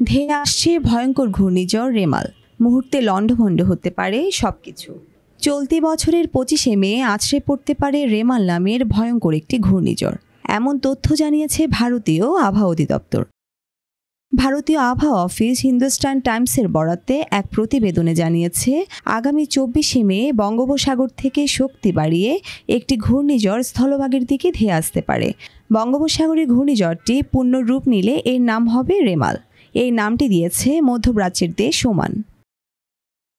ধেয়ে আসছে ভয়ঙ্কর ঘূর্ণিঝড় রেমাল। মুহূর্তে লণ্ডভণ্ড হতে পারে সবকিছু। চলতি বছরের 25শে মে আছড়ে পড়তে পারে রেমাল নামের ভয়ঙ্কর একটি ঘূর্ণিঝড়, এমন তথ্য জানিয়েছে ভারতীয় আবহাওয়া অধিদপ্তর। ভারতীয় আবহাওয়া অফিস হিন্দুস্তান টাইমসের বরাতে এক প্রতিবেদনে জানিয়েছে, আগামী 24শে মে বঙ্গোপসাগর থেকে শক্তি বাড়িয়ে একটি ঘূর্ণিঝড় স্থলভাগের দিকে ধেয়ে আসতে পারে। বঙ্গোপসাগরের ঘূর্ণিঝড়টি পূর্ণ রূপ নিলে এর নাম হবে রেমাল। এই নামটি দিয়েছে মধ্যপ্রাচ্যের দেশ ওমান।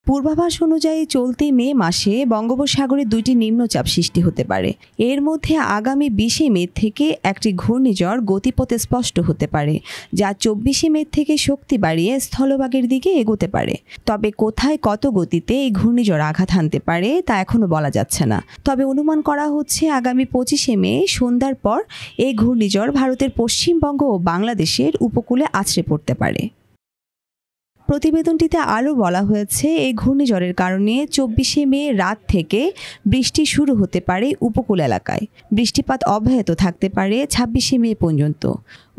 পূর্বাভাস অনুযায়ী চলতি মে মাসে বঙ্গোপসাগরে 2টি নিম্নচাপ সৃষ্টি হতে পারে। এর মধ্যে আগামী 20শে মে থেকে একটি ঘূর্ণিঝড় গতিপথে স্পষ্ট হতে পারে, যা 24শে মে থেকে শক্তি বাড়িয়ে স্থলভাগের দিকে এগোতে পারে। তবে কোথায় কত গতিতে এই ঘূর্ণিঝড় আঘাত হানতে পারে তা এখনও বলা যাচ্ছে না। তবে অনুমান করা হচ্ছে আগামী 25শে মে সন্ধ্যার পর এই ঘূর্ণিঝড় ভারতের পশ্চিমবঙ্গ ও বাংলাদেশের উপকূলে আছড়ে পড়তে পারে। প্রতিবেদনটিতে আরও বলা হয়েছে, এই ঘূর্ণিঝড়ের কারণে 24শে মে রাত থেকে বৃষ্টি শুরু হতে পারে উপকূল এলাকায়। বৃষ্টিপাত অব্যাহত থাকতে পারে 26শে মে পর্যন্ত।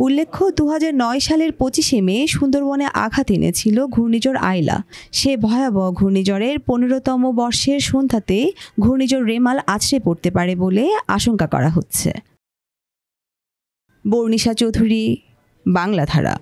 উল্লেখ্য, 2009 সালের 25শে মে সুন্দরবনে আঘাত এনেছিল ঘূর্ণিঝড় আইলা। সে ভয়াবহ ঘূর্ণিঝড়ের 15তম বর্ষের সন্ধ্যাতে ঘূর্ণিঝড় রেমাল আছড়ে পড়তে পারে বলে আশঙ্কা করা হচ্ছে। বর্ণিশা চৌধুরী, বাংলাধারা।